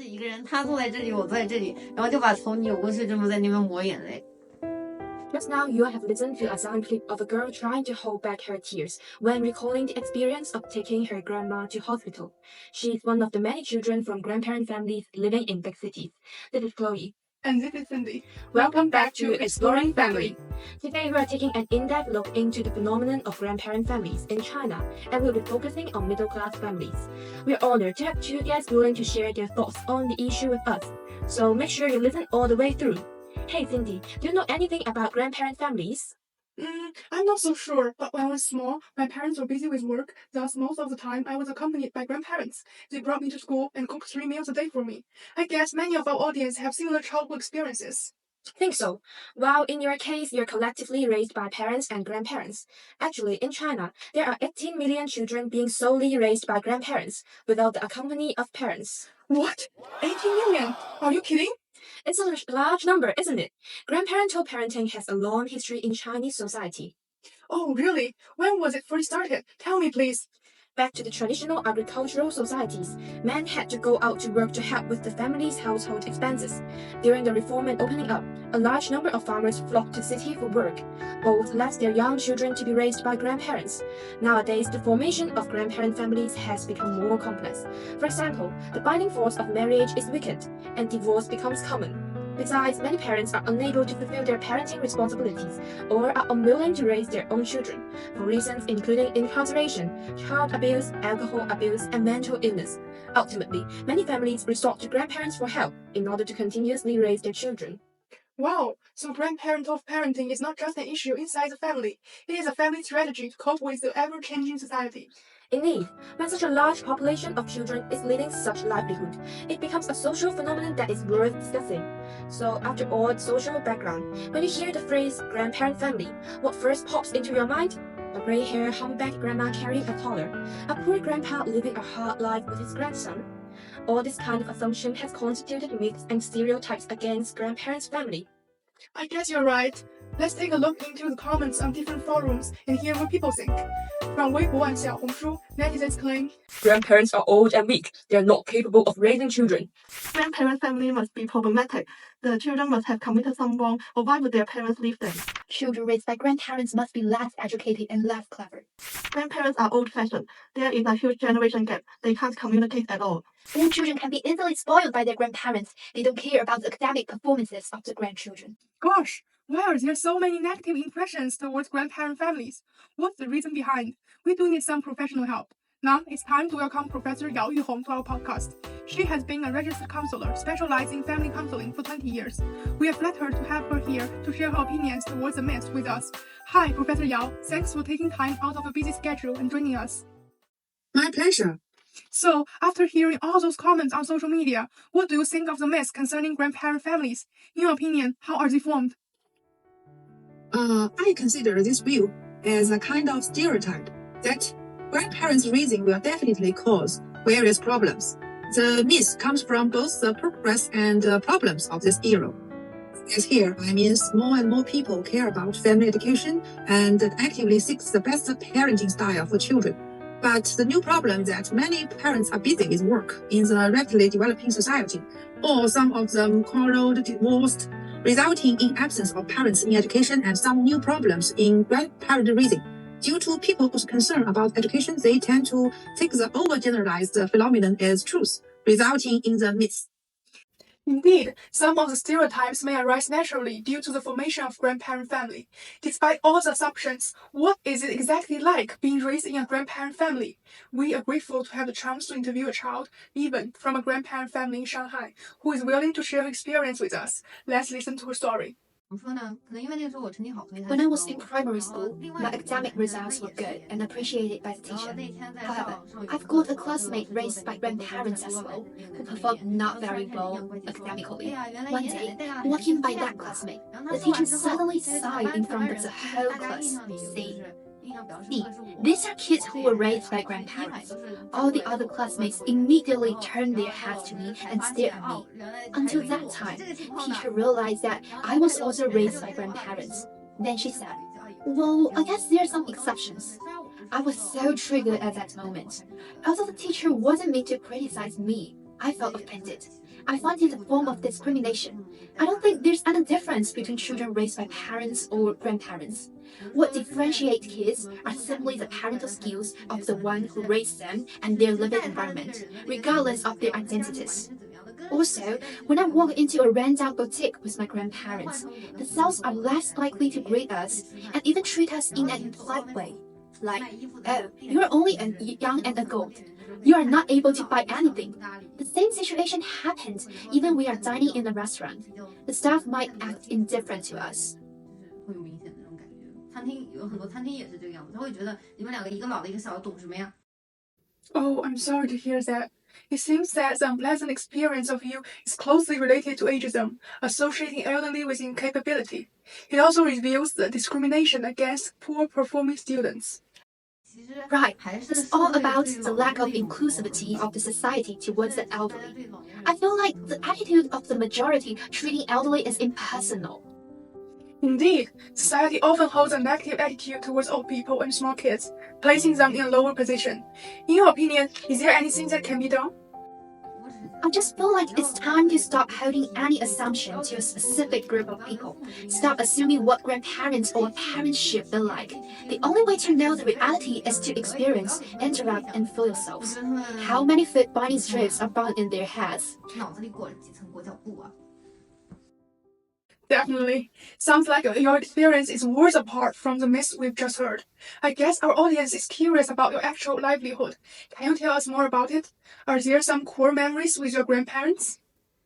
自己一个人，他坐在这里，我坐在这里，然后就把头扭过去，这么在那边抹眼泪。Just now, you have listened to a sound clip of a girl trying to hold back her tears when recalling the experience of taking her grandma to hospital. She is one of the many children from grandparent families living in big cities. This is Chloe. And this is Cindy. Welcome back to Exploring Family. Today we are taking an in-depth look into the phenomenon of grandparent families in China, and we'll be focusing on middle-class families. We are honored to have two guests willing to share their thoughts on the issue with us, so make sure you listen all the way through. Hey Cindy, do you know anything about grandparent families? I'm not so sure, but when I was small, my parents were busy with work, thus most of the time I was accompanied by grandparents. They brought me to school and cooked 3 meals a day for me. I guess many of our audience have similar childhood experiences. I think so. Well, in your case, you're collectively raised by parents and grandparents. Actually, in China, there are 18 million children being solely raised by grandparents, without the accompany of parents. What? 18 million? Are you kidding? It's a large number, isn't it? Grandparental parenting has a long history in Chinese society. Oh, really? When was it first started? Tell me, please. Back to the traditional agricultural societies, men had to go out to work to help with the family's household expenses. During the reform and opening up, a large number of farmers flocked to city for work. Both left their young children to be raised by grandparents. Nowadays, the formation of grandparent families has become more complex. For example, the binding force of marriage is weakened, and divorce becomes common. Besides, many parents are unable to fulfill their parenting responsibilities or are unwilling to raise their own children, for reasons including incarceration, child abuse, alcohol abuse, and mental illness. Ultimately, many families resort to grandparents for help in order to continuously raise their children. Wow, so grandparental parenting is not just an issue inside the family. It is a family strategy to cope with the ever-changing society. Indeed, when such a large population of children is leading such livelihood, it becomes a social phenomenon that is worth discussing. So, after all the social background, when you hear the phrase grandparent family, what first pops into your mind? A gray-haired humpback grandma carrying a toddler, a poor grandpa living a hard life with his grandson. All this kind of assumption has constituted myths and stereotypes against grandparents' family. I guess you're right. Let's take a look into the comments on different forums and hear what people think. From Weibo and Xiaohongshu, netizens claim Grandparents are old and weak. They are not capable of raising children. grandparent family must be problematic. The children must have committed some wrong, or why would their parents leave them? Children raised by grandparents must be less educated and less clever. Grandparents are old-fashioned. There is a huge generation gap. They can't communicate at all. All children can be easily spoiled by their grandparents. They don't care about the academic performances of the grandchildren. Gosh, why are there so many negative impressions towards grandparent families? What's the reason behind? We do need some professional help. Now it's time to welcome Professor Yao Yuhong to our podcast. She has been a registered counselor specializing in family counseling for 20 years. We are flattered to have her here to share her opinions towards the myths with us. Hi, Professor Yao. Thanks for taking time out of a busy schedule and joining us. My pleasure. So, after hearing all those comments on social media, what do you think of the myths concerning grandparent families? In your opinion, how are they formed? I consider this view as a kind of stereotype that grandparents raising will definitely cause various problems. The myth comes from both the progress and problems of this era. As here, I mean more and more people care about family education and actively seek the best parenting style for children. But the new problem that many parents are busy with work in the rapidly developing society, or some of them quarreled, divorced, resulting in absence of parents in education and some new problems in grandparent raising. Due to people's concern about education, they tend to take the overgeneralized phenomenon as truth, resulting in the myths. Indeed, some of the stereotypes may arise naturally due to the formation of grandparent family. Despite all the assumptions, what is it exactly like being raised in a grandparent family? We are grateful to have the chance to interview a child, even from a grandparent family in Shanghai, who is willing to share her experience with us. Let's listen to her story. When I was in primary school, my academic results were good and appreciated by the teacher. However, I've got a classmate raised by grandparents as well, who performed not very well academically. One day, walking by that classmate, the teacher suddenly sighed in front of the whole class. See, these are kids who were raised by grandparents. All the other classmates immediately turned their heads to me and stared at me. Until that time, teacher realized that I was also raised by grandparents. Then she said, "Well, I guess there are some exceptions." I was so triggered at that moment. Although the teacher wasn't meant to criticize me, I felt offended. I find it a form of discrimination. I don't think there's any difference between children raised by parents or grandparents. What differentiates kids are simply the parental skills of the one who raised them and their living environment, regardless of their identities. Also, when I walk into a rundown boutique with my grandparents, the sales are less likely to greet us and even treat us in an impolite way. Like, oh, you're only young and adult. You are not able to buy anything. The same situation happens even when we are dining in a restaurant. The staff might act indifferent to us. 会有明显的那种感觉，餐厅有很多餐厅也是这个样子，他会觉得你们两个一个老的一个小的，懂什么呀？ Oh, I'm sorry to hear that. It seems that the unpleasant experience of you is closely related to ageism, associating elderly with incapability. It also reveals the discrimination against poor-performing students. Right, it's all about the lack of inclusivity of the society towards the elderly. I feel like the attitude of the majority treating elderly is impersonal. Indeed, society often holds a negative attitude towards old people and small kids, placing them in a lower position. In your opinion, is there anything that can be done? I just feel like it's time to stop holding any assumption to a specific group of people. Stop assuming what grandparents or parents should be like. The only way to know the reality is to experience, interact, and feel yourselves. How many food binding strips are bound in their heads? 脑子里裹了几层裹脚布啊！ Definitely. Sounds like your experience is worlds apart from the myths we've just heard. I guess our audience is curious about your actual livelihood. Can you tell us more about it? Are there some core memories with your grandparents?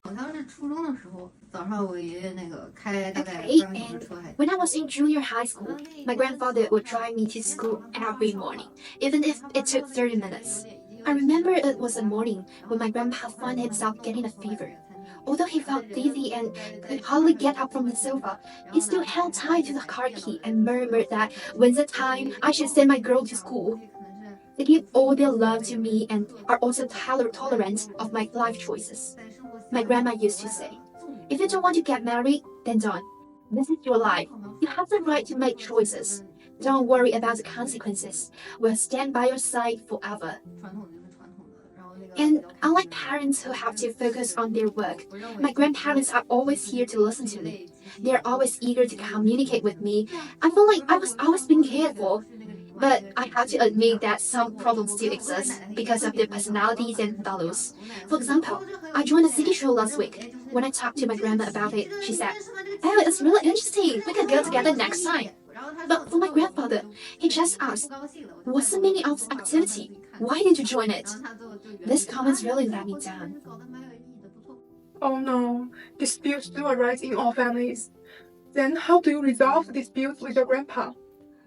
好像是初中的时候，早上我爷爷那个开大概 Okay, 3个小时 and 车还。 when I was in junior high school, my grandfather would drive me to school every morning, even if it took 30 minutes. I remember it was a morning when my grandpa found himself getting a fever. Although he felt dizzy and could hardly get up from the sofa, he still held tight to the car key and murmured that when's the time I should send my girl to school. They give all their love to me and are also tolerant of my life choices. My grandma used to say, if you don't want to get married, then don't. This is your life. You have the right to make choices. Don't worry about the consequences. We'll stand by your side forever. And unlike parents who have to focus on their work, my grandparents are always here to listen to me. They're always eager to communicate with me. I feel like I was always being cared for. But I have to admit that some problems still exist because of their personalities and values. For example, I joined a city show last week. When I talked to my grandma about it, she said, "Oh, it's really interesting. We can go together next time." But for my grandfather, he just asked, "What's the meaning of this activity? Why did you join it?" These comments really let me down. Oh no, disputes do arise in all families. Then how do you resolve disputes with your grandpa?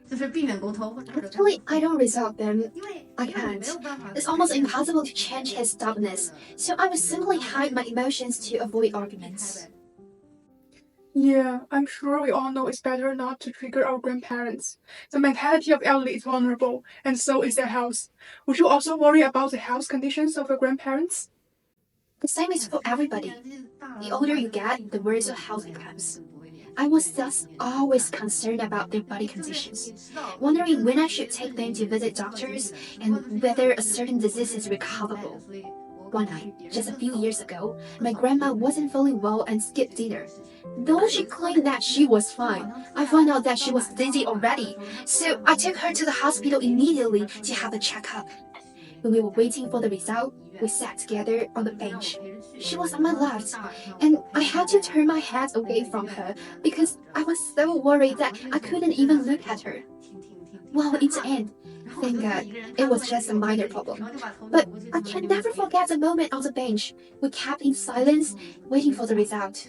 就是避免沟通，或者 Actually, I don't resolve them. 因为 I can't. It's almost impossible to change his stubbornness, so I will simply hide my emotions to avoid arguments. Yeah, I'm sure we all know it's better not to trigger our grandparents. The mentality of elderly is vulnerable, and so is their health. Would you also worry about the health conditions of your grandparents? The same is for everybody. The older you get, the worse your health becomes. I was thus always concerned about their body conditions, wondering when I should take them to visit doctors and whether a certain disease is recoverable. One night, just a few years ago, my grandma wasn't feeling well and skipped dinner. Though she claimed that she was fine, I found out that she was dizzy already, so I took her to the hospital immediately to have a checkup. When we were waiting for the result, we sat together on the bench. She was on my left, and I had to turn my head away from her because I was so worried that I couldn't even look at her. Well, in the end, thank God, it was just a minor problem. But I can never forget the moment on the bench. We kept in silence, waiting for the result.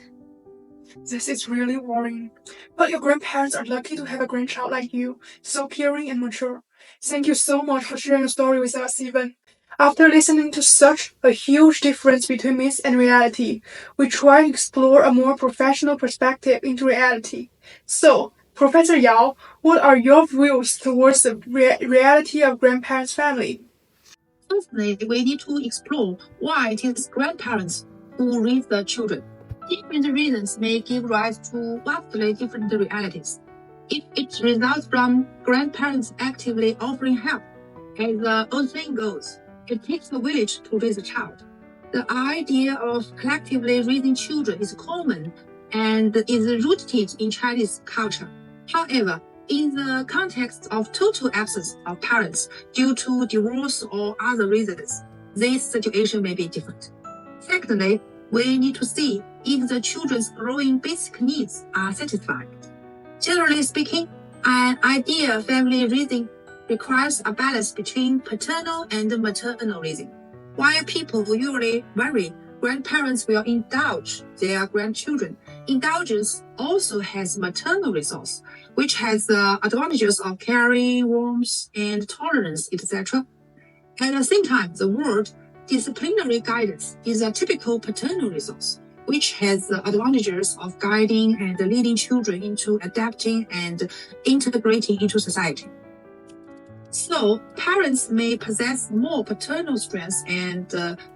This is really worrying. But your grandparents are lucky to have a grandchild like you, so caring and mature. Thank you so much for sharing your story with us, Stephen. After listening to such a huge difference between myth and reality, we try to explore a more professional perspective into reality. So, Professor Yao, what are your views towards the reality of grandparents' family? Firstly, we need to explore why it is grandparents who raise the children. Different reasons may give rise to vastly different realities. If it results from grandparents actively offering help, as the old saying goes, it takes a village to raise a child. The idea of collectively raising children is common and is rooted in Chinese culture. However, in the context of total absence of parents due to divorce or other reasons, this situation may be different. Secondly, we need to see if the children's growing basic needs are satisfied. Generally speaking, an ideal family raising requires a balance between paternal and maternal raising. While people usually vary, grandparents will indulge their grandchildren. Indulgence also has maternal resource, which has the advantages of caring, warmth, and tolerance, etc. At the same time, the word disciplinary guidance is a typical paternal resource, which has the advantages of guiding and leading children into adapting and integrating into society. So, parents may possess more paternal strengths and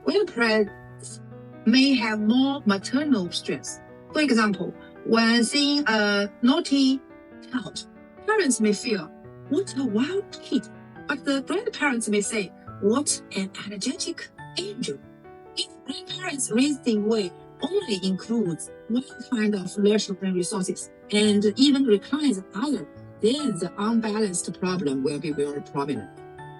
grandparents may have more maternal strengths. For example, when seeing a naughty child, parents may feel, "What a wild kid," but the grandparents may say, "What an energetic angel." If grandparents' raising way only includes one kind of nurturing resources and even declines other, then the unbalanced problem will be very prominent.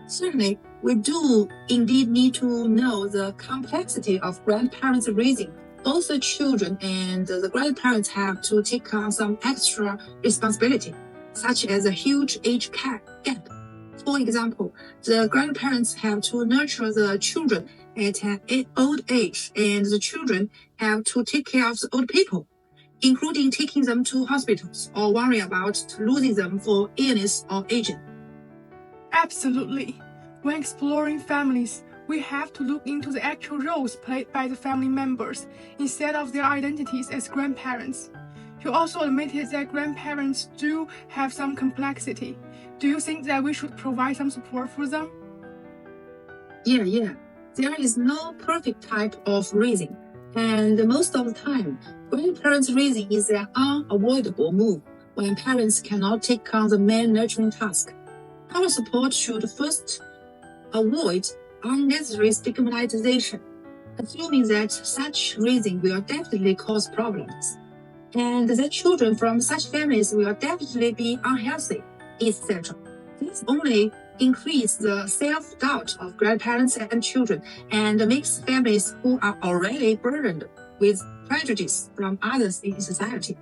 Certainly, we do indeed need to know the complexity of grandparents' raising. Both the children and the grandparents have to take on some extra responsibility, such as a huge age gap. For example, the grandparents have to nurture the children at an old age, and the children have to take care of the old people, including taking them to hospitals or worrying about losing them for illness or aging. Absolutely. When exploring families, we have to look into the actual roles played by the family members instead of their identities as grandparents. You also admitted that grandparents do have some complexity. Do you think that we should provide some support for them? Yeah. There is no perfect type of raising, and most of the time, grandparents' raising is an unavoidable move when parents cannot take on the main nurturing task. Our support should first avoid unnecessary stigmatization, assuming that such raising will definitely cause problems, and that children from such families will definitely be unhealthy, etc. This only increase the self-doubt of grandparents and children and makes families who are already burdened with prejudice from others in society.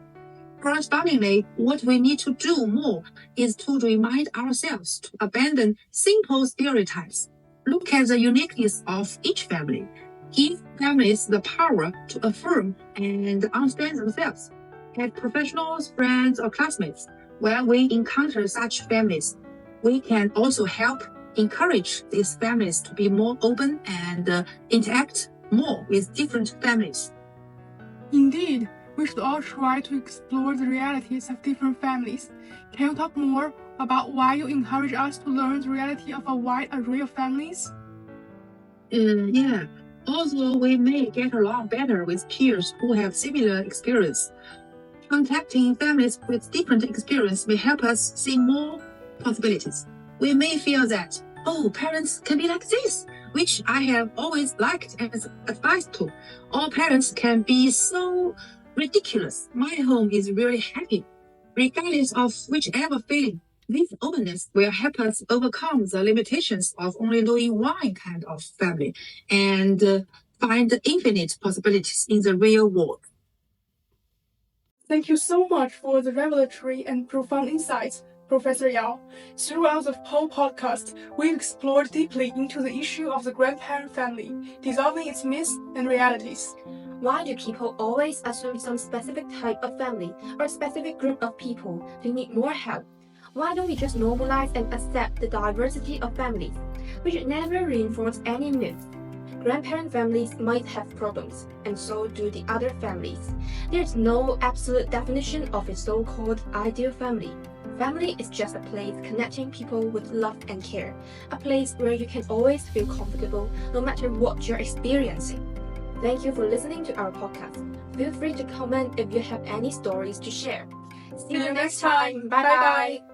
Correspondingly, what we need to do more is to remind ourselves to abandon simple stereotypes. Look at the uniqueness of each family. Give families the power to affirm and understand themselves. As professionals, friends, or classmates, when we encounter such families, we can also help encourage these families to be more open and interact more with different families. Indeed, we should all try to explore the realities of different families. Can you talk more about why you encourage us to learn the reality of a wide array of families? Yeah. Although we may get along better with peers who have similar experience, contacting families with different experience may help us see more possibilities. We may feel that, parents can be like this, which I have always liked and advised to. Or parents can be so ridiculous. My home is really happy. Regardless of whichever feeling, this openness will help us overcome the limitations of only knowing one kind of family and find infinite possibilities in the real world. Thank you so much for the revelatory and profound insights, Professor Yao. Throughout the whole podcast, we explored deeply into the issue of the grandparent family, dissolving its myths and realities. Why do people always assume some specific type of family or specific group of people to need more help? Why don't we just normalize and accept the diversity of families? We should never reinforce any myths. Grandparent families might have problems, and so do the other families. There's no absolute definition of a so-called ideal family. Family is just a place connecting people with love and care, a place where you can always feel comfortable no matter what you're experiencing. Thank you for listening to our podcast. Feel free to comment if you have any stories to share. See you next time. Bye-bye.